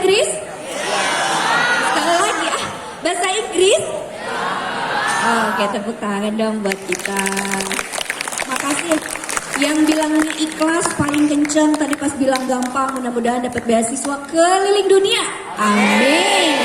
Inggris? Sekali lagi bahasa Inggris? Oke, tepuk tangan dong buat kita. Makasih. Yang bilangnya ikhlas paling kenceng tadi pas bilang gampang, mudah-mudahan dapat beasiswa keliling dunia. Amin.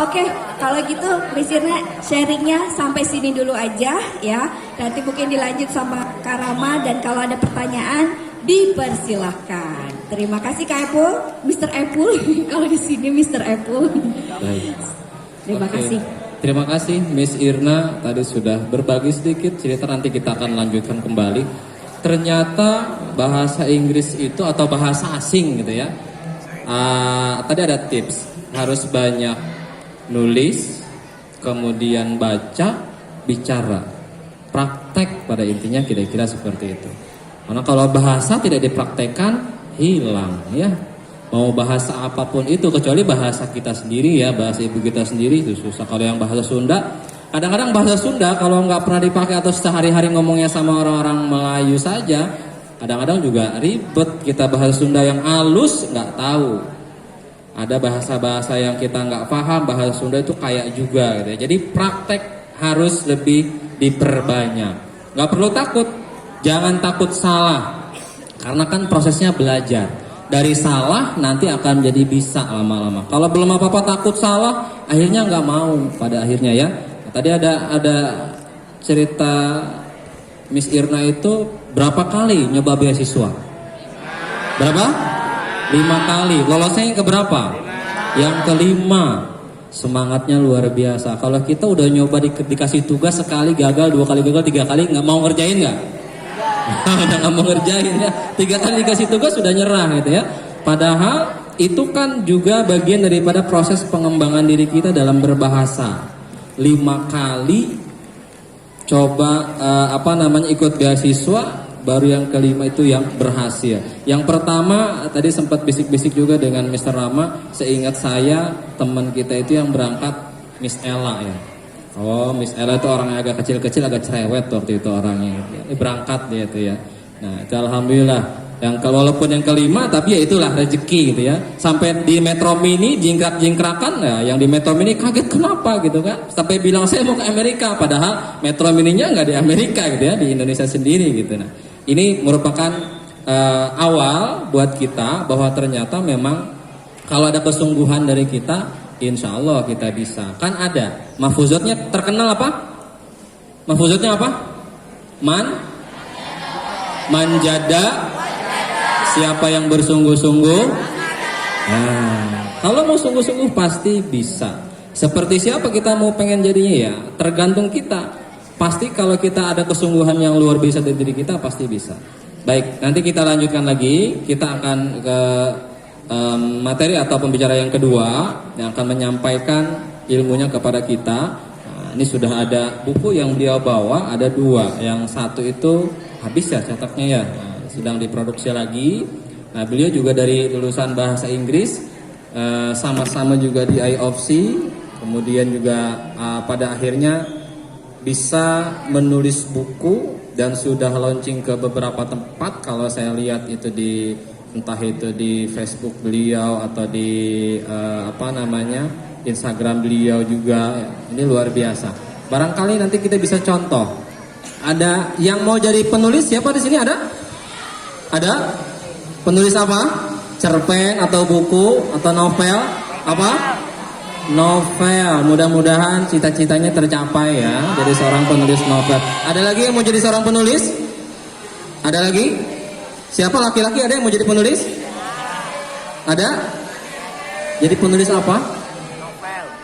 Oke, kalau gitu Miss Irna sharingnya sampai sini dulu aja ya. Nanti mungkin dilanjut sama Kak Rama, dan kalau ada pertanyaan dipersilahkan. Terima kasih Kak Apple, Mr. Apple. Kalau di sini Mr. Apple. Baik. Terima kasih. Terima kasih Miss Irna, tadi sudah berbagi sedikit cerita, nanti kita akan lanjutkan kembali. Ternyata bahasa Inggris itu atau bahasa asing gitu ya. Tadi ada tips, harus banyak nulis, kemudian baca, bicara, praktek pada intinya kira-kira seperti itu. Karena kalau bahasa tidak dipraktekkan hilang ya. Mau bahasa apapun itu, kecuali bahasa kita sendiri ya, bahasa ibu kita sendiri itu susah. Kalau yang bahasa Sunda, kadang-kadang bahasa Sunda kalau nggak pernah dipakai atau sehari-hari ngomongnya sama orang-orang Melayu saja, kadang-kadang juga ribet. Kita bahasa Sunda yang halus nggak tahu. Ada bahasa-bahasa yang kita nggak paham, bahasa Sunda itu kayak juga gitu ya. Jadi praktek harus lebih diperbanyak. Nggak perlu takut, jangan takut salah, karena kan prosesnya belajar. Dari salah nanti akan jadi bisa lama-lama. Kalau belum apa-apa takut salah, akhirnya nggak mau pada akhirnya ya. Tadi ada cerita Miss Irna itu berapa kali nyoba beasiswa? Berapa? 5 kali. Lolosnya yang keberapa? Yang kelima. Semangatnya luar biasa. Kalau kita udah nyoba dikasih tugas sekali gagal, 2 kali gagal, 3 kali nggak mau ngerjain nggak? Udah nggak mau ngerjain ya. 3 kali dikasih tugas sudah nyerah gitu ya. Padahal itu kan juga bagian daripada proses pengembangan diri kita dalam berbahasa. 5 kali coba ikut beasiswa, baru yang kelima itu yang berhasil. Yang pertama tadi sempat bisik-bisik juga dengan Mr. Rama. Seingat saya teman kita itu yang berangkat Miss Ella ya. Oh, Miss Ella itu orang yang agak kecil-kecil, agak cerewet waktu itu orangnya. Ini berangkat dia itu ya. Nah, itu alhamdulillah. Walaupun yang kelima, tapi ya itulah rezeki gitu ya. Sampai di Metro Mini jingkrak-jingkrakan ya, yang di Metro Mini kaget kenapa gitu kan. Sampai bilang saya mau ke Amerika, padahal Metro Mininya nggak di Amerika gitu ya, di Indonesia sendiri gitu. Nah, ini merupakan awal buat kita bahwa ternyata memang kalau ada kesungguhan dari kita, insya Allah kita bisa. Kan ada mahfuzatnya, terkenal apa? Mahfuzatnya apa? Manjada. Siapa yang bersungguh-sungguh? Nah, kalau mau sungguh-sungguh pasti bisa. Seperti siapa kita mau pengen jadinya ya, tergantung kita. Pasti kalau kita ada kesungguhan yang luar biasa dari diri kita, pasti bisa. Baik, nanti kita lanjutkan lagi. Kita akan ke materi atau pembicara yang kedua yang akan menyampaikan ilmunya kepada kita. Nah, ini sudah ada buku yang beliau bawa, ada 2. Yang satu itu habis ya cetaknya ya, sedang diproduksi lagi. Nah, beliau juga dari lulusan bahasa Inggris, sama-sama juga di IOFC. Kemudian juga pada akhirnya bisa menulis buku dan sudah launching ke beberapa tempat. Kalau saya lihat itu entah itu di Facebook beliau atau di Instagram beliau juga. Ini luar biasa. Barangkali nanti kita bisa contoh. Ada yang mau jadi penulis? Siapa di sini ada? Ada? Penulis apa? Cerpen atau buku atau novel? Apa? Novel. Mudah-mudahan cita-citanya tercapai ya, jadi seorang penulis novel. Ada lagi yang mau jadi seorang penulis? Ada lagi? Siapa laki-laki ada yang mau jadi penulis? Ada? Jadi penulis apa?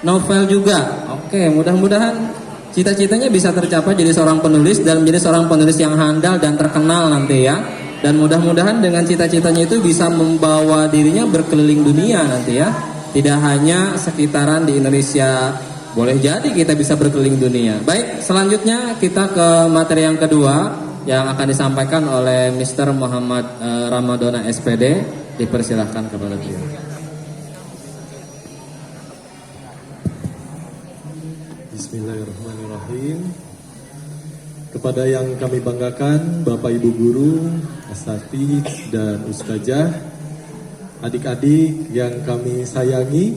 Novel juga. Oke, mudah-mudahan cita-citanya bisa tercapai jadi seorang penulis dan menjadi seorang penulis yang handal dan terkenal nanti ya. Dan mudah-mudahan dengan cita-citanya itu bisa membawa dirinya berkeliling dunia nanti ya. Tidak hanya sekitaran di Indonesia. Boleh jadi kita bisa berkeliling dunia. Baik, selanjutnya kita ke materi yang kedua yang akan disampaikan oleh Mr. Muhammad Ramadona SPD. Dipersilahkan kepada beliau. Bismillahirrahmanirrahim. Kepada yang kami banggakan, Bapak Ibu Guru, Asatidz dan Ustazah, adik-adik yang kami sayangi,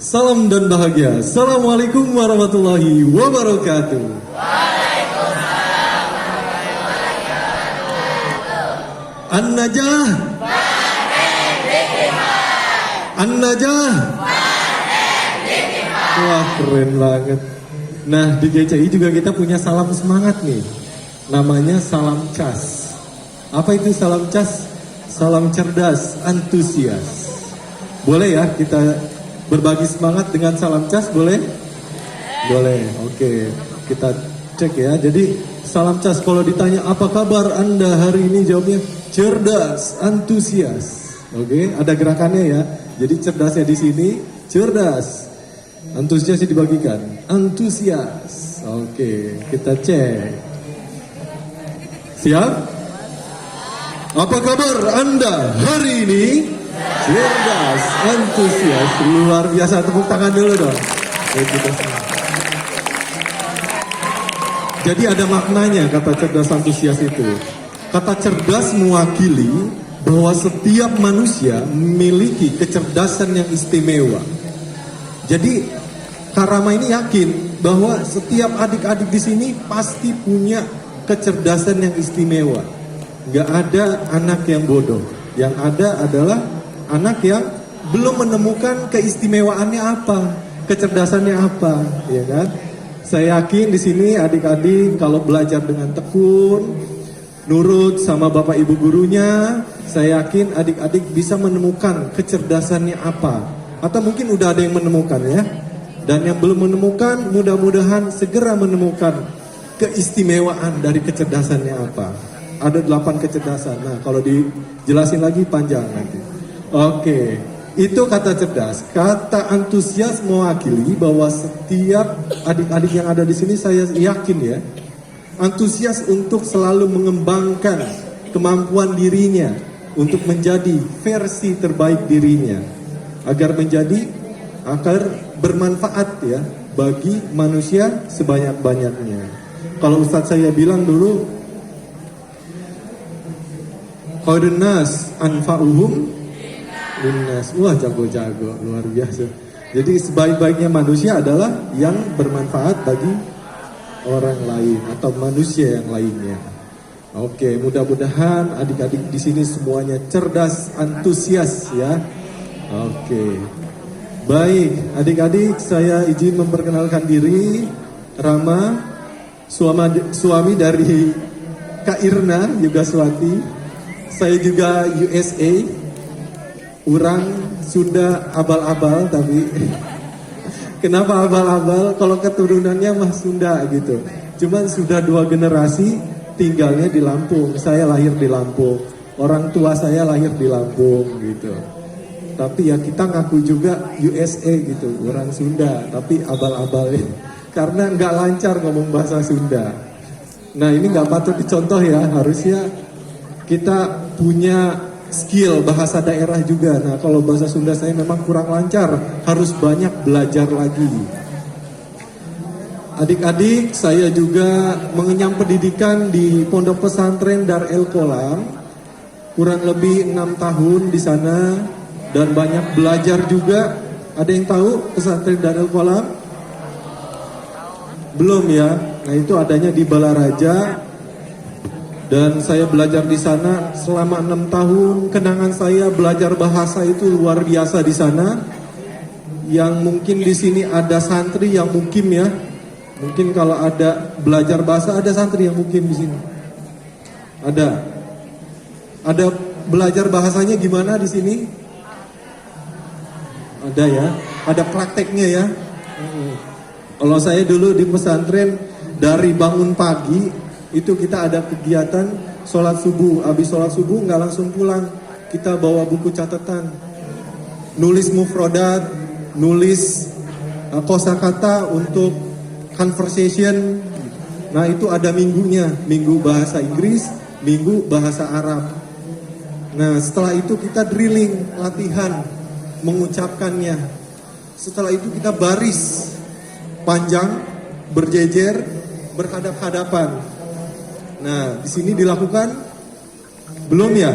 salam dan bahagia. Assalamualaikum warahmatullahi wabarakatuh. An-Najah. An-Najah. Wah, keren banget. Nah, di GCI juga kita punya salam semangat nih. Namanya salam cas. Apa itu salam cas? Salam cerdas, antusias. Boleh ya kita berbagi semangat dengan salam cas, boleh? Boleh, oke. Kita cek ya. Jadi salam cas kalau ditanya apa kabar Anda hari ini, jawabnya cerdas, antusias. Oke, ada gerakannya ya. Jadi cerdasnya di sini, cerdas. Antusiasnya dibagikan, antusias. Oke, kita cek. Siap? Apa kabar Anda hari ini? Cerdas, antusias, luar biasa. Tepuk tangan dulu dong. Jadi ada maknanya kata cerdas, antusias itu. Kata cerdas mewakili bahwa setiap manusia memiliki kecerdasan yang istimewa. Jadi Kak Rama ini yakin bahwa setiap adik-adik di sini pasti punya kecerdasan yang istimewa. Gak ada anak yang bodoh. Yang ada adalah anak yang belum menemukan keistimewaannya apa, kecerdasannya apa, ya kan? Saya yakin di sini adik-adik kalau belajar dengan tekun, nurut sama bapak ibu gurunya, saya yakin adik-adik bisa menemukan kecerdasannya apa. Atau mungkin udah ada yang menemukan ya. Dan yang belum menemukan, mudah-mudahan segera menemukan keistimewaan dari kecerdasannya apa. Ada 8 kecerdasan. Nah, kalau dijelasin lagi panjang nanti. Oke, itu kata cerdas. Kata antusias mewakili bahwa setiap adik-adik yang ada di sini saya yakin ya, antusias untuk selalu mengembangkan kemampuan dirinya untuk menjadi versi terbaik dirinya agar bermanfaat ya bagi manusia sebanyak-banyaknya. Kalau Ustadz saya bilang dulu, khairun nas anfa'uhum linnas. Wah, jago-jago, luar biasa. Jadi sebaik-baiknya manusia adalah yang bermanfaat bagi orang lain atau manusia yang lainnya. Oke, mudah-mudahan adik-adik di sini semuanya cerdas, antusias ya. Oke. Baik, adik-adik saya izin memperkenalkan diri, Rama, suami dari Kak Irna Yugaswati. Saya juga USA. Orang sudah abal-abal tapi kenapa abal-abal? Kalau keturunannya mah Sunda gitu. Cuman sudah 2 generasi tinggalnya di Lampung. Saya lahir di Lampung. Orang tua saya lahir di Lampung gitu. Tapi ya kita ngaku juga USA gitu, orang Sunda, tapi abal-abal ya. Karena nggak lancar ngomong bahasa Sunda. Nah ini nggak patut dicontoh ya, harusnya kita punya skill bahasa daerah juga. Nah kalau bahasa Sunda saya memang kurang lancar, harus banyak belajar lagi. Adik-adik, saya juga mengenyam pendidikan di Pondok Pesantren Dar El Kolam, kurang lebih 6 tahun di sana. Dan banyak belajar juga. Ada yang tahu pesantren Darul Kolam? Belum ya. Nah itu adanya di Balaraja. Dan saya belajar di sana selama 6 tahun. Kenangan saya belajar bahasa itu luar biasa di sana. Yang mungkin di sini ada santri yang mukim ya. Mungkin kalau ada belajar bahasa ada santri yang mukim di sini. Ada. Ada belajar bahasanya gimana di sini? Ada ya, ada prakteknya ya. Kalau saya dulu di pesantren dari bangun pagi itu kita ada kegiatan sholat subuh. Habis sholat subuh nggak langsung pulang, kita bawa buku catatan, nulis mufrodat, nulis kosakata untuk conversation. Nah itu ada minggunya, minggu bahasa Inggris, minggu bahasa Arab. Nah setelah itu kita drilling, latihan mengucapkannya. Setelah itu kita baris panjang, berjejer, berhadap-hadapan. Nah, di sini dilakukan belum ya?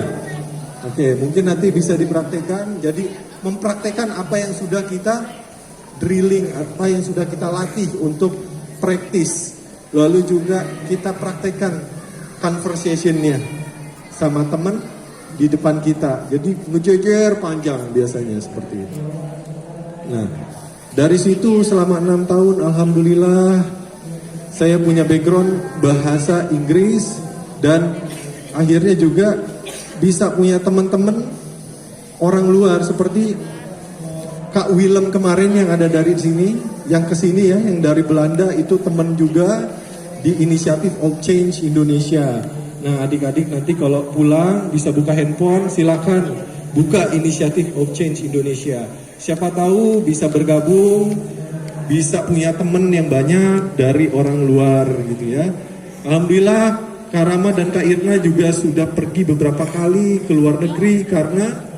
Oke, mungkin nanti bisa dipraktekkan. Jadi mempraktekkan apa yang sudah kita drilling, apa yang sudah kita latih untuk praktis. Lalu juga kita praktekkan conversationnya sama teman di depan kita. Jadi ngejejer panjang biasanya seperti itu. Nah, dari situ selama 6 tahun alhamdulillah saya punya background bahasa Inggris dan akhirnya juga bisa punya teman-teman orang luar seperti Kak Willem kemarin yang ada dari sini, yang kesini ya, yang dari Belanda itu teman juga di Initiative of Change Indonesia. Nah adik-adik nanti kalau pulang bisa buka handphone, silakan buka Initiative of Change Indonesia. Siapa tahu bisa bergabung, bisa punya teman yang banyak dari orang luar gitu ya. Alhamdulillah Kak Rama dan Kak Irna juga sudah pergi beberapa kali ke luar negeri karena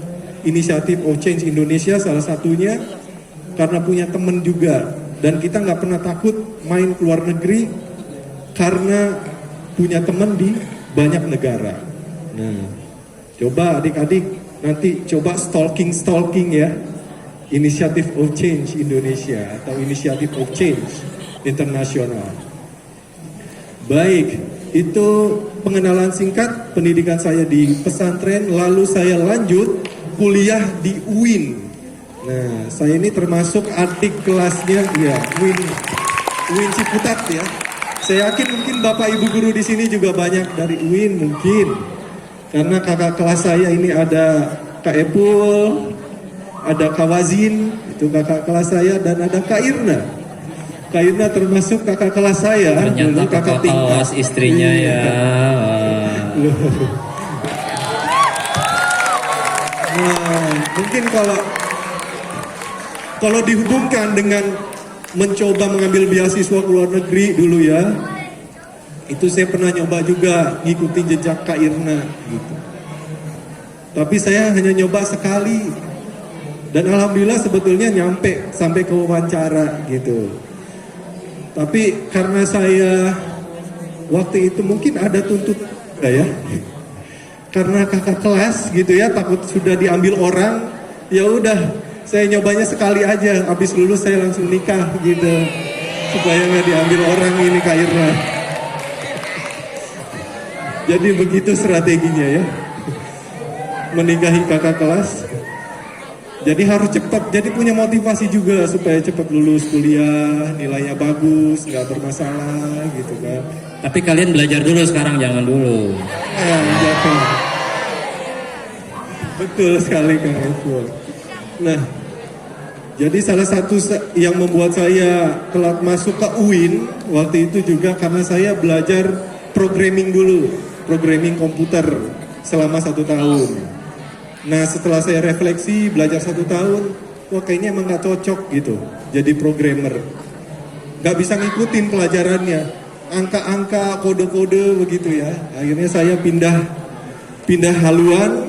Initiative of Change Indonesia salah satunya karena punya teman juga. Dan kita nggak pernah takut main ke luar negeri karena punya teman di banyak negara. Nah, coba adik-adik nanti coba stalking ya. Initiative of Change Indonesia atau Initiative of Change Internasional. Baik. Itu pengenalan singkat pendidikan saya di pesantren, lalu saya lanjut kuliah di UIN. Nah, saya ini termasuk adik kelasnya ya, UIN Ciputat ya. Saya yakin mungkin Bapak Ibu guru di sini juga banyak dari UIN mungkin. Karena kakak kelas saya ini ada Kak Epul, ada Kak Wazin, itu kakak kelas saya, dan ada Kak Irna. Kak Irna termasuk kakak kelas saya. Ternyata kakak kelas istrinya ya. Nah, mungkin kalau dihubungkan dengan mencoba mengambil beasiswa ke luar negeri dulu ya, itu saya pernah nyoba juga ngikutin jejak Kak Irna gitu. Tapi saya hanya nyoba sekali dan alhamdulillah sebetulnya nyampe sampai ke wawancara gitu. Tapi karena saya waktu itu mungkin ada tuntut ya, karena kakak kelas gitu ya, takut sudah diambil orang, ya udah saya nyobanya sekali aja, habis lulus saya langsung nikah gitu, supaya nggak diambil orang ini Kak Irna. Jadi begitu strateginya ya, menikahi kakak kelas. Jadi harus cepat, jadi punya motivasi juga supaya cepat lulus kuliah, nilainya bagus, nggak bermasalah gitu kan. Tapi kalian belajar dulu sekarang, jangan dulu. Jangan. Betul sekali Kang Efur. Nah, jadi salah satu yang membuat saya telat masuk ke UIN waktu itu juga karena saya belajar programming dulu, programming komputer selama 1 tahun. Nah setelah saya refleksi belajar 1 tahun, wah kayaknya emang gak cocok gitu jadi programmer. Gak bisa ngikutin pelajarannya, angka-angka, kode-kode begitu ya. Akhirnya saya pindah haluan,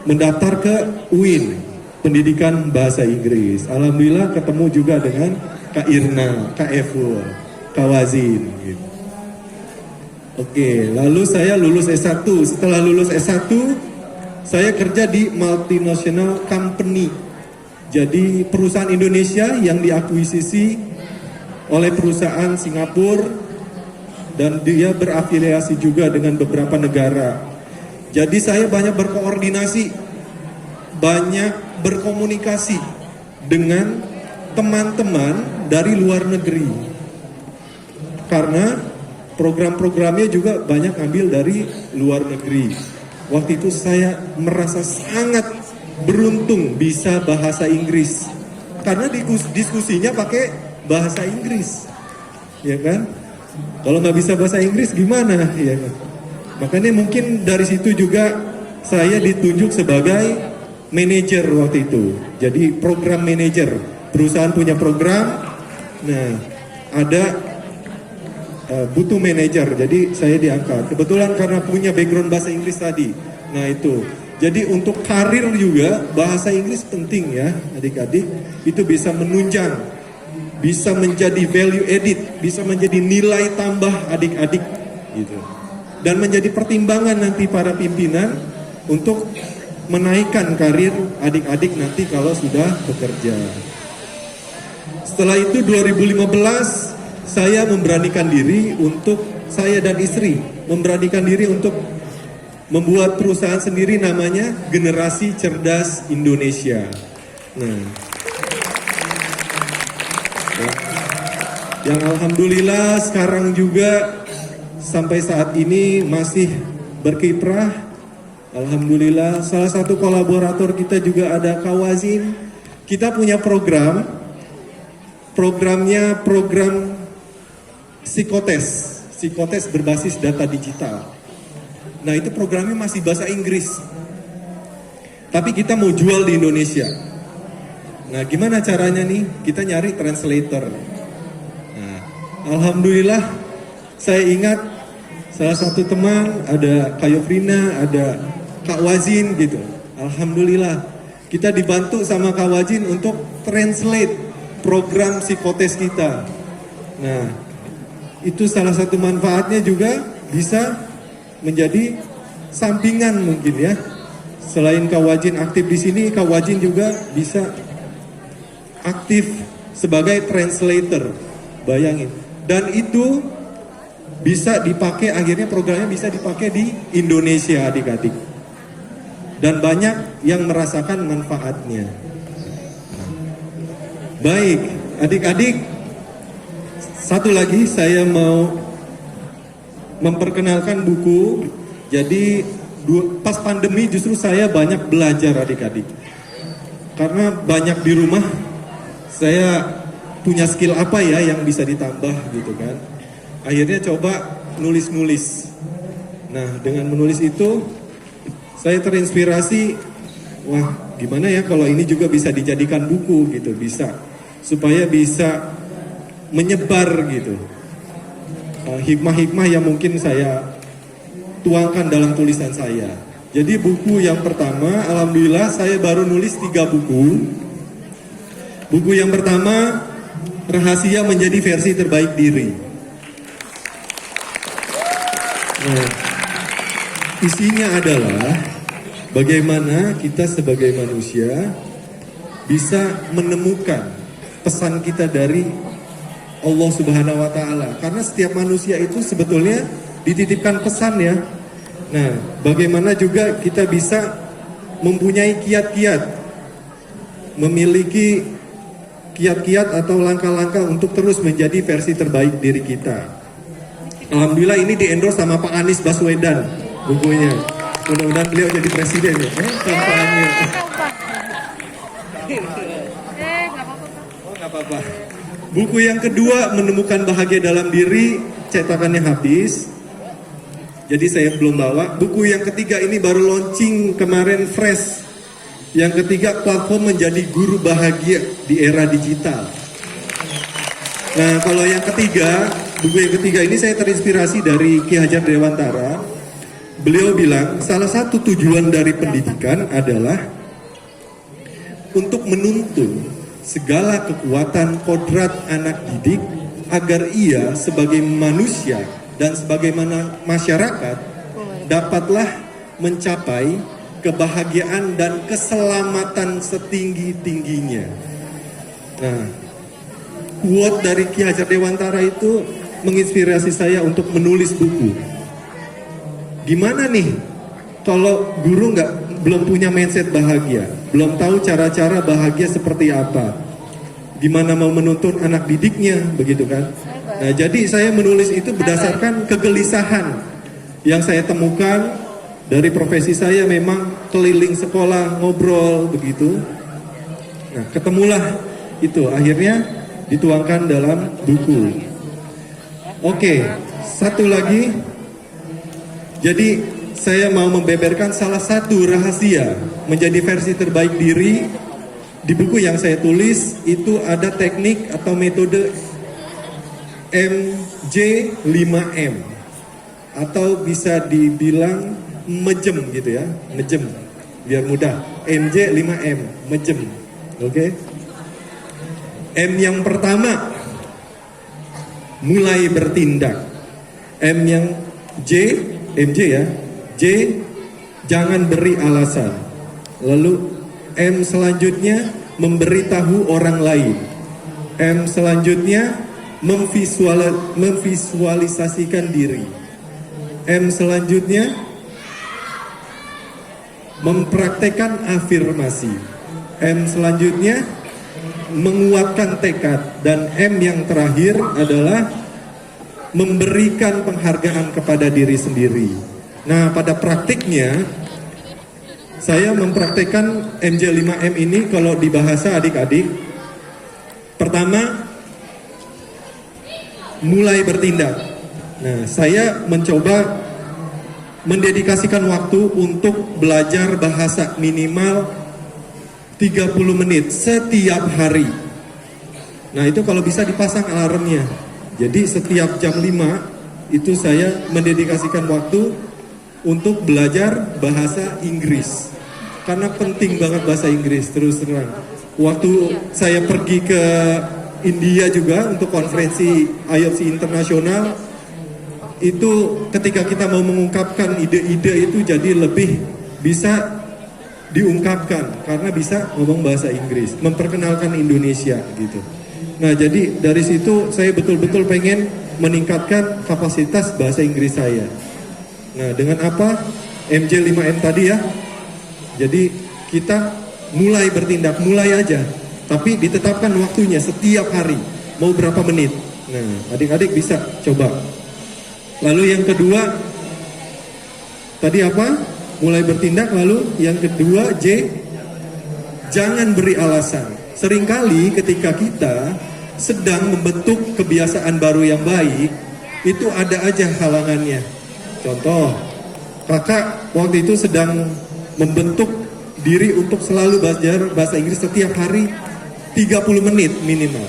mendaftar ke UIN, pendidikan bahasa Inggris. Alhamdulillah ketemu juga dengan Kak Irna, Kak Eful, Kak Wazin gitu. Oke, lalu saya lulus S1. Setelah lulus S1, saya kerja di multinational company. Jadi perusahaan Indonesia yang diakuisisi oleh perusahaan Singapura dan dia berafiliasi juga dengan beberapa negara. Jadi saya banyak berkoordinasi, banyak berkomunikasi dengan teman-teman dari luar negeri. Karena program-programnya juga banyak ambil dari luar negeri. Waktu itu saya merasa sangat beruntung bisa bahasa Inggris. Karena diskusinya pakai bahasa Inggris. Ya kan? Kalau nggak bisa bahasa Inggris gimana? Ya kan? Makanya mungkin dari situ juga saya ditunjuk sebagai manajer waktu itu. Jadi program manajer. Perusahaan punya program. Nah, ada butuh manajer, jadi saya diangkat. Kebetulan karena punya background bahasa Inggris tadi. Nah itu, jadi untuk karir juga bahasa Inggris penting ya adik-adik. Itu bisa menunjang, bisa menjadi value added, bisa menjadi nilai tambah adik-adik gitu. Dan menjadi pertimbangan nanti para pimpinan untuk menaikkan karir adik-adik nanti kalau sudah bekerja. Setelah itu 2015 saya memberanikan diri untuk, saya dan istri memberanikan diri untuk membuat perusahaan sendiri namanya Generasi Cerdas Indonesia. Nah, yang alhamdulillah sekarang juga sampai saat ini masih berkiprah. Alhamdulillah, salah satu kolaborator kita juga ada Kawazin. Kita punya programnya program psikotes berbasis data digital. Nah, itu programnya masih bahasa Inggris. Tapi kita mau jual di Indonesia. Nah, gimana caranya nih? Kita nyari translator. Nah, alhamdulillah saya ingat salah satu teman, ada Kak Yofrina, ada Kak Wazin gitu. Alhamdulillah kita dibantu sama Kak Wazin untuk translate program psikotes kita. Nah, itu salah satu manfaatnya juga bisa menjadi sampingan mungkin ya. Selain Kak Wazin aktif di sini, Kak Wazin juga bisa aktif sebagai translator. Bayangin. Dan itu bisa dipakai, akhirnya programnya bisa dipakai di Indonesia adik-adik. Dan banyak yang merasakan manfaatnya. Baik, adik-adik, satu lagi saya mau memperkenalkan buku. Jadi pas pandemi justru saya banyak belajar adik-adik. Karena banyak di rumah, saya punya skill apa ya yang bisa ditambah gitu kan. Akhirnya coba nulis-nulis. Nah, dengan menulis itu saya terinspirasi, wah gimana ya kalau ini juga bisa dijadikan buku gitu, bisa. Supaya bisa menyebar gitu. Hikmah-hikmah yang mungkin saya tuangkan dalam tulisan saya. Jadi buku yang pertama, alhamdulillah saya baru nulis 3 buku. Buku yang pertama, Rahasia Menjadi Versi Terbaik Diri. Nah, isinya adalah bagaimana kita sebagai manusia bisa menemukan pesan kita dari Allah Subhanahu wa Ta'ala. Karena setiap manusia itu sebetulnya dititipkan pesan ya. Nah, bagaimana juga kita bisa mempunyai kiat-kiat, memiliki kiat-kiat atau langkah-langkah untuk terus menjadi versi terbaik diri kita. Alhamdulillah ini di-endorse sama Pak Anies Baswedan bukunya. Mudah-mudahan beliau jadi presiden ya. Kampanye. Oh, nggak apa-apa. Buku yang kedua, Menemukan Bahagia Dalam Diri, cetakannya habis. Jadi saya belum bawa. Buku yang ketiga ini baru launching kemarin fresh. Yang ketiga, Platform Menjadi Guru Bahagia di Era Digital. Nah, kalau yang ketiga, buku yang ketiga ini saya terinspirasi dari Ki Hajar Dewantara. Beliau bilang, salah satu tujuan dari pendidikan adalah untuk menuntun segala kekuatan kodrat anak didik agar ia sebagai manusia dan sebagaimana masyarakat dapatlah mencapai kebahagiaan dan keselamatan setinggi-tingginya. Nah, quote dari Ki Hajar Dewantara itu menginspirasi saya untuk menulis buku. Gimana nih kalau guru belum punya mindset bahagia, belum tahu cara-cara bahagia seperti apa, gimana mau menuntun anak didiknya, begitu kan? Nah, jadi saya menulis itu berdasarkan kegelisahan yang saya temukan dari profesi saya, memang keliling sekolah, ngobrol, begitu. Nah, ketemulah itu, akhirnya dituangkan dalam buku. Oke, satu lagi. Jadi saya mau membeberkan salah satu rahasia menjadi versi terbaik diri. Di buku yang saya tulis itu ada teknik atau metode MJ5M, atau bisa dibilang mejem gitu ya, mejem biar mudah. MJ5M, mejem. Oke. M yang pertama, mulai bertindak. M yang MJ ya, J, jangan beri alasan. Lalu M selanjutnya memberitahu orang lain. M selanjutnya memvisualisasikan diri. M selanjutnya mempraktekkan afirmasi. M selanjutnya menguatkan tekad. Dan M yang terakhir adalah memberikan penghargaan kepada diri sendiri. Nah, pada praktiknya saya mempraktekkan MJ5M ini kalau di bahasa adik-adik. Pertama, mulai bertindak. Nah, saya mencoba mendedikasikan waktu untuk belajar bahasa minimal 30 menit setiap hari. Nah, itu kalau bisa dipasang alarmnya. Jadi setiap jam 5 itu saya mendedikasikan waktu untuk belajar bahasa Inggris. Karena penting banget bahasa Inggris, terus terang. Waktu saya pergi ke India juga untuk konferensi IELTS internasional, itu ketika kita mau mengungkapkan ide-ide itu jadi lebih bisa diungkapkan karena bisa ngomong bahasa Inggris, memperkenalkan Indonesia gitu. Nah, jadi dari situ saya betul-betul pengen meningkatkan kapasitas bahasa Inggris saya. Nah, dengan apa? MJ5M tadi ya. Jadi kita mulai bertindak, mulai aja. Tapi ditetapkan waktunya setiap hari, mau berapa menit. Nah, adik-adik bisa coba. Lalu yang kedua, tadi apa? Mulai bertindak. Lalu yang kedua, J, jangan beri alasan. Seringkali ketika kita sedang membentuk kebiasaan baru yang baik, itu ada aja halangannya. Contoh, kakak waktu itu sedang membentuk diri untuk selalu belajar bahasa Inggris setiap hari 30 menit minimal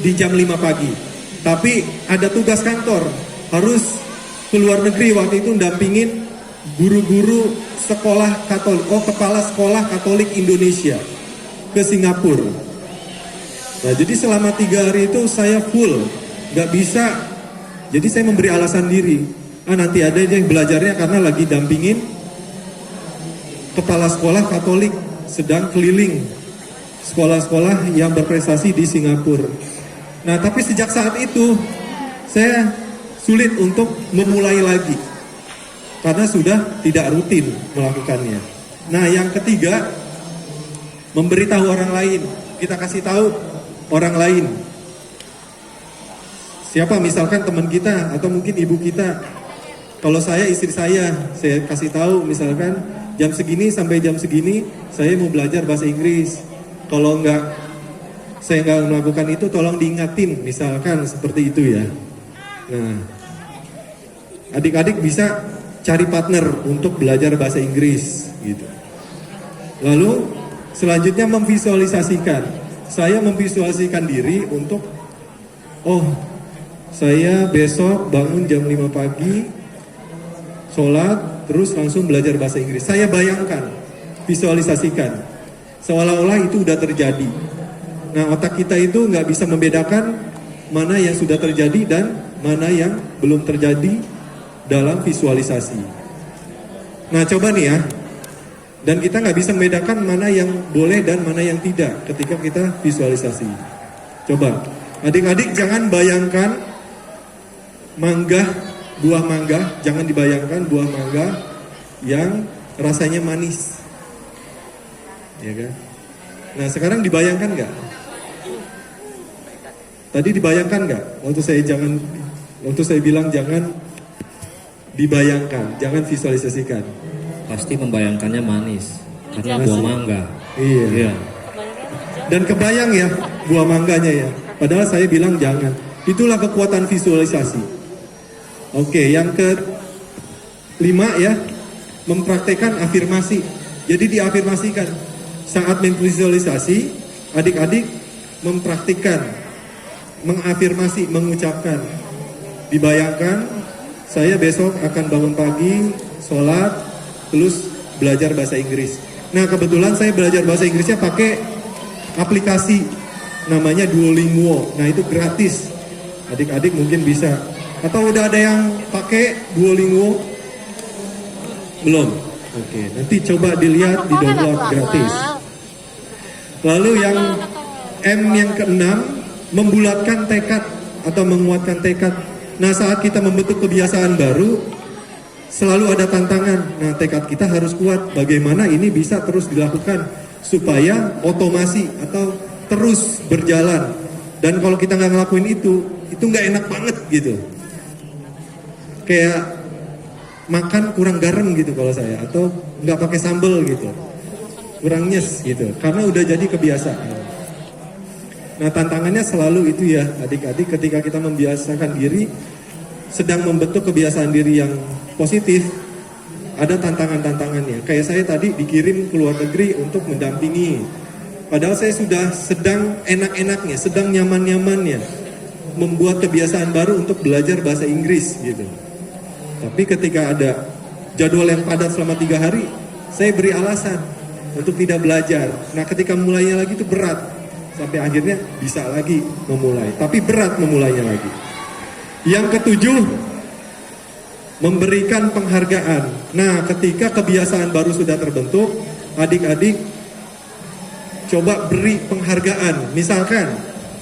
di jam 5 pagi. Tapi ada tugas kantor, harus ke luar negeri waktu itu dampingin guru-guru sekolah Katolik, kepala sekolah Katolik Indonesia ke Singapura. Nah, jadi selama 3 hari itu saya full, nggak bisa. Jadi saya memberi alasan diri. Nanti ada yang belajarnya karena lagi dampingin kepala sekolah Katolik sedang keliling sekolah-sekolah yang berprestasi di Singapura. Nah, tapi sejak saat itu saya sulit untuk memulai lagi karena sudah tidak rutin melakukannya. Nah, yang ketiga, memberitahu orang lain. Kita kasih tahu orang lain. Siapa misalkan teman kita atau mungkin ibu kita. Kalau saya, istri saya kasih tahu misalkan jam segini sampai jam segini saya mau belajar bahasa Inggris. Kalau saya nggak melakukan itu, tolong diingatin, misalkan seperti itu ya. Nah, adik-adik bisa cari partner untuk belajar bahasa Inggris gitu. Lalu selanjutnya memvisualisasikan. Saya memvisualisasikan diri untuk, saya besok bangun jam 5 pagi, sholat, terus langsung belajar bahasa Inggris. Saya bayangkan, visualisasikan, seolah-olah itu udah terjadi. Nah, otak kita itu nggak bisa membedakan mana yang sudah terjadi dan mana yang belum terjadi dalam visualisasi. Nah, coba nih ya. Dan kita nggak bisa membedakan mana yang boleh dan mana yang tidak ketika kita visualisasi. Coba, adik-adik jangan bayangkan buah mangga, jangan dibayangkan buah mangga yang rasanya manis. Ya kan? Nah, sekarang dibayangkan nggak? Tadi dibayangkan nggak? Waktu saya bilang jangan dibayangkan, jangan visualisasikan. Pasti membayangkannya manis karena buah mangga. Iya. Dan kebayang ya buah mangganya ya. Padahal saya bilang jangan. Itulah kekuatan visualisasi. Oke, yang ke-5 ya, mempraktekkan afirmasi. Jadi diafirmasikan. Saat memvisualisasi, adik-adik mempraktikkan, mengafirmasi, mengucapkan. Dibayangkan, saya besok akan bangun pagi, sholat, terus belajar bahasa Inggris. Nah, kebetulan saya belajar bahasa Inggrisnya pakai aplikasi namanya Duolingo. Nah, itu gratis. Adik-adik mungkin bisa. Atau udah ada yang pakai Duolingo? Belum. Oke, nanti coba dilihat di download gratis. Lalu yang M yang keenam, membulatkan tekad atau menguatkan tekad. Nah, saat kita membentuk kebiasaan baru, selalu ada tantangan. Nah, tekad kita harus kuat. Bagaimana ini bisa terus dilakukan supaya otomasi atau terus berjalan. Dan kalau kita nggak ngelakuin itu nggak enak banget gitu. Kayak makan kurang garam gitu kalau saya, atau nggak pakai sambal gitu, kurang nyes gitu, karena udah jadi kebiasaan. Nah, tantangannya selalu itu ya adik-adik, ketika kita membiasakan diri, sedang membentuk kebiasaan diri yang positif, ada tantangan-tantangannya. Kayak saya tadi dikirim ke luar negeri untuk mendampingi, padahal saya sudah sedang enak-enaknya, sedang nyaman-nyamannya membuat kebiasaan baru untuk belajar bahasa Inggris gitu. Tapi ketika ada jadwal yang padat selama 3 hari, saya beri alasan untuk tidak belajar. Nah, ketika mulainya lagi itu berat, sampai akhirnya bisa lagi memulai, tapi berat memulainya lagi. Yang ketujuh, memberikan penghargaan. Nah, ketika kebiasaan baru sudah terbentuk, adik-adik coba beri penghargaan. Misalkan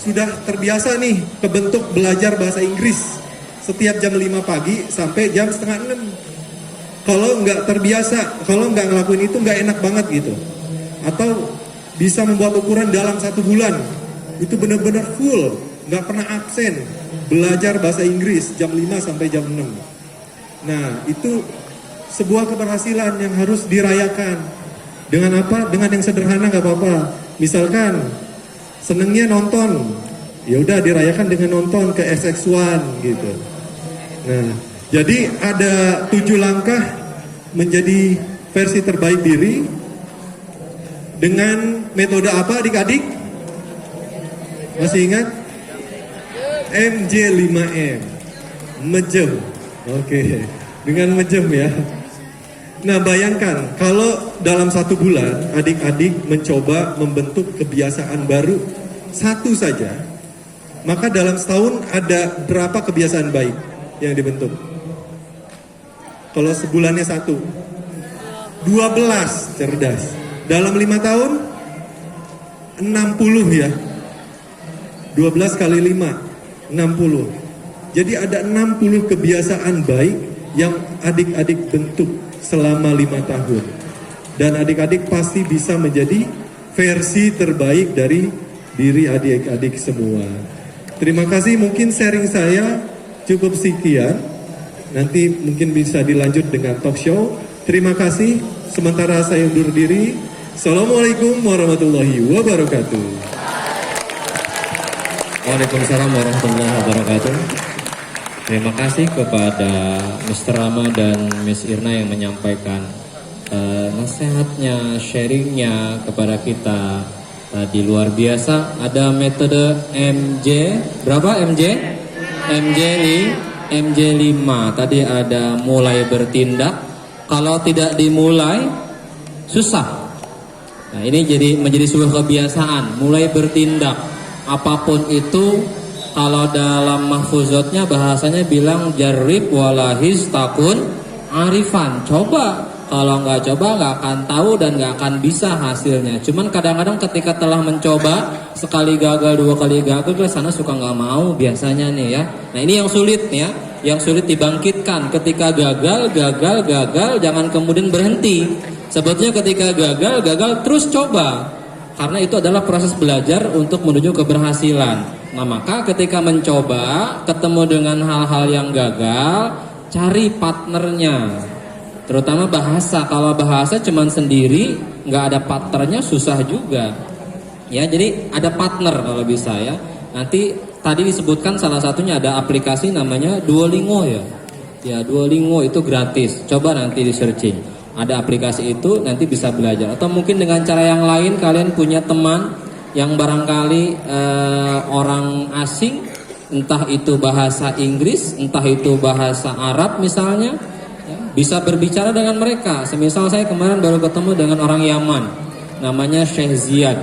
sudah terbiasa nih kebentuk belajar bahasa Inggris setiap jam 5 pagi sampai jam setengah 6. Kalau nggak terbiasa, kalau nggak ngelakuin itu nggak enak banget gitu. Atau bisa membuat ukuran dalam 1 bulan, itu benar-benar full, nggak pernah absen belajar bahasa Inggris jam 5 sampai jam 6. Nah, itu sebuah keberhasilan yang harus dirayakan. Dengan apa? Dengan yang sederhana nggak apa-apa. Misalkan senengnya nonton, ya udah dirayakan dengan nonton ke SX1 gitu. Nah, jadi ada 7 langkah menjadi versi terbaik diri. Dengan metode apa adik-adik? Masih ingat? MJ5M, mejem. Oke, dengan mejem ya. Nah, bayangkan kalau dalam 1 bulan adik-adik mencoba membentuk kebiasaan baru satu saja, maka dalam setahun ada berapa kebiasaan baik yang dibentuk? Kalau sebulannya 1, 12, cerdas. Dalam 5 tahun 60 ya. 12 kali 5, 60. Jadi ada 60 kebiasaan baik yang adik-adik bentuk selama 5 tahun. Dan adik-adik pasti bisa menjadi versi terbaik dari diri adik-adik semua. Terima kasih, mungkin sharing saya cukup sekian. Nanti mungkin bisa dilanjut dengan talk show. Terima kasih, sementara saya undur diri. Assalamualaikum warahmatullahi wabarakatuh. Waalaikumsalam warahmatullahi wabarakatuh. Terima kasih kepada Mr. Rama dan Miss Irna yang menyampaikan nasihatnya, sharingnya kepada kita. Tadi luar biasa. Ada metode MJ, berapa MJ? MJ5. Tadi ada mulai bertindak. Kalau tidak dimulai, susah. Nah, ini menjadi sebuah kebiasaan, mulai bertindak. Apapun itu, kalau dalam mahfuzatnya bahasanya bilang jarrib walahiz takun arifan. Coba, kalau nggak coba nggak akan tahu dan nggak akan bisa hasilnya. Cuman kadang-kadang ketika telah mencoba, sekali gagal, 2 kali gagal, ke sana suka nggak mau biasanya nih ya. Nah, ini yang sulit ya, yang sulit dibangkitkan. Ketika gagal, jangan kemudian berhenti. Sebetulnya ketika gagal terus coba. Karena itu adalah proses belajar untuk menuju keberhasilan. Nah, maka ketika mencoba, ketemu dengan hal-hal yang gagal, cari partnernya. Terutama bahasa. Kalau bahasa cuman sendiri, nggak ada partnernya, susah juga. Ya, jadi ada partner kalau bisa ya. Nanti tadi disebutkan salah satunya ada aplikasi namanya Duolingo ya. Ya, Duolingo itu gratis. Coba nanti di searching. Ada aplikasi itu, nanti bisa belajar. Atau mungkin dengan cara yang lain, kalian punya teman yang barangkali orang asing, entah itu bahasa Inggris, entah itu bahasa Arab misalnya, ya, bisa berbicara dengan mereka. Semisal saya kemarin baru ketemu dengan orang Yaman, namanya Syekh Ziyad.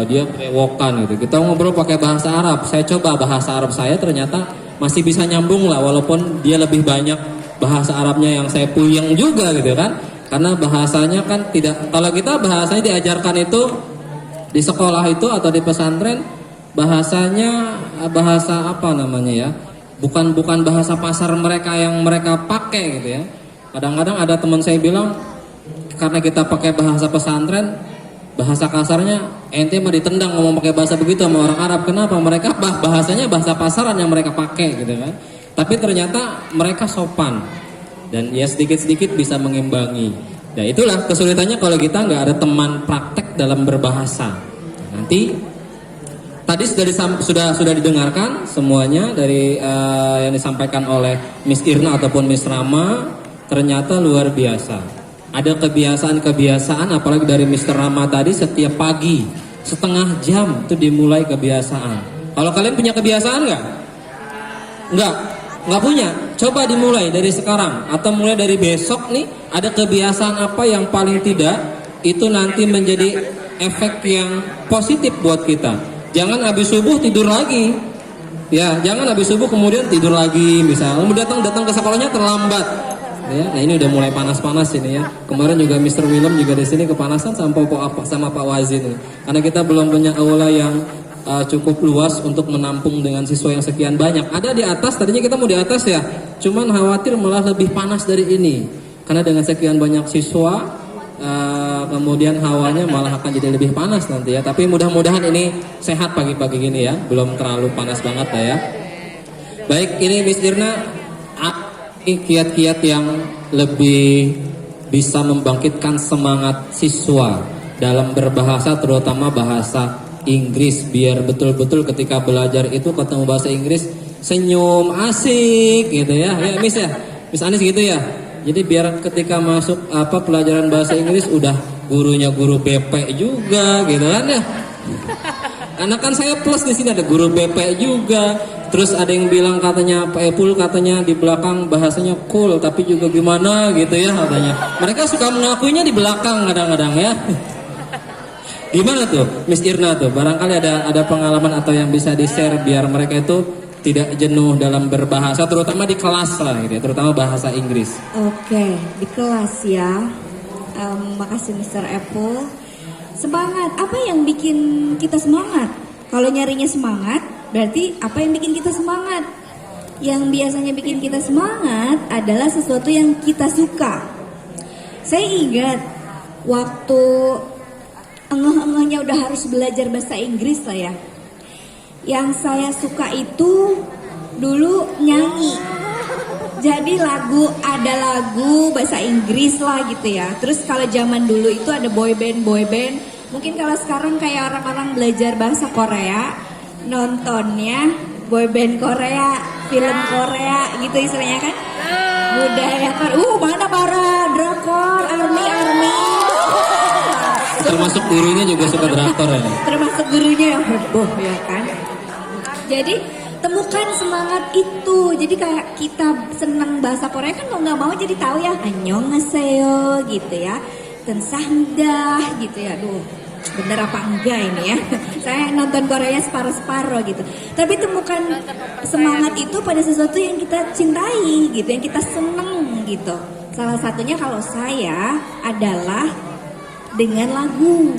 Dia berewokan gitu. Kita ngobrol pakai bahasa Arab. Saya coba bahasa Arab saya, ternyata masih bisa nyambung lah, walaupun dia lebih banyak bahasa Arabnya yang saya puyeng juga gitu kan. Karena bahasanya kan tidak, kalau kita bahasanya diajarkan itu di sekolah itu atau di pesantren, bahasanya bahasa apa namanya ya? Bukan bahasa pasar mereka yang mereka pakai gitu ya. Kadang-kadang ada teman saya bilang, karena kita pakai bahasa pesantren, bahasa kasarnya ente mah ditendang ngomong pakai bahasa begitu sama orang Arab. Kenapa? Mereka bahasanya bahasa pasaran yang mereka pakai gitu kan. Tapi ternyata mereka sopan dan ya sedikit-sedikit bisa mengimbangi. Nah itulah kesulitannya kalau kita nggak ada teman praktek dalam berbahasa. Nanti tadi sudah didengarkan semuanya dari yang disampaikan oleh Miss Irna ataupun Miss Rama, ternyata luar biasa. Ada kebiasaan apalagi dari Mr. Rama tadi, setiap pagi setengah jam itu dimulai kebiasaan. Kalau kalian punya kebiasaan nggak? Nggak punya. Coba dimulai dari sekarang atau mulai dari besok nih, ada kebiasaan apa yang paling tidak itu nanti menjadi efek yang positif buat kita. Jangan habis subuh tidur lagi. Ya, jangan habis subuh kemudian tidur lagi misalnya. Datang ke sekolahnya terlambat. Ya, nah ini udah mulai panas-panas ini ya. Kemarin juga Mr. Willem juga di sini kepanasan sama Pak Wazin. Karena kita belum punya aula yang cukup luas untuk menampung dengan siswa yang sekian banyak. Ada di atas, tadinya kita mau di atas ya. Cuman khawatir malah lebih panas dari ini. Karena dengan sekian banyak siswa, kemudian hawanya malah akan jadi lebih panas nanti ya. Tapi mudah-mudahan ini sehat pagi-pagi gini ya. Belum terlalu panas banget lah ya. Baik, ini Miss Irna, kiat-kiat yang lebih bisa membangkitkan semangat siswa dalam berbahasa, terutama bahasa Inggris, biar betul-betul ketika belajar itu ketemu bahasa Inggris senyum asik gitu ya. Ya Miss ya, Miss Anis gitu ya. Jadi biar ketika masuk pelajaran bahasa Inggris udah gurunya guru BP juga gitu kan ya. Karena kan saya plus di sini ada guru BP juga. Terus ada yang bilang katanya Pak Epul katanya di belakang bahasanya cool, tapi juga gimana gitu ya katanya. Mereka suka mengakuinya di belakang kadang-kadang ya. Gimana tuh Miss Irna tuh? Barangkali ada pengalaman atau yang bisa di-share biar mereka itu tidak jenuh dalam berbahasa, terutama di kelas lah gitu ya, terutama bahasa Inggris. Oke, di kelas ya. Makasih Mr. Apple. Semangat, apa yang bikin kita semangat? Kalau nyarinya semangat, berarti apa yang bikin kita semangat? Yang biasanya bikin kita semangat adalah sesuatu yang kita suka. Saya ingat waktu engeh-engehnya udah harus belajar bahasa Inggris lah ya. Yang saya suka itu dulu nyanyi. Jadi ada lagu bahasa Inggris lah gitu ya. Terus kalau zaman dulu itu ada boy band. Mungkin kalau sekarang kayak orang-orang belajar bahasa Korea, nontonnya boy band Korea, film Korea gitu istilahnya kan. Budaya kan. Mana para drakor, army. Termasuk gurunya juga suka drakor ya. Termasuk gurunya yang heboh ya kan. Jadi temukan semangat itu. Jadi kayak kita senang bahasa Korea kan mau nggak mau jadi tahu ya annyeonghaseyo gitu ya. Tensahdah gitu ya. Aduh, bener apa enggak ini ya. Saya nonton Korea separuh-separuh gitu. Tapi temukan semangat itu pada sesuatu yang kita cintai gitu, yang kita seneng gitu. Salah satunya kalau saya adalah dengan lagu.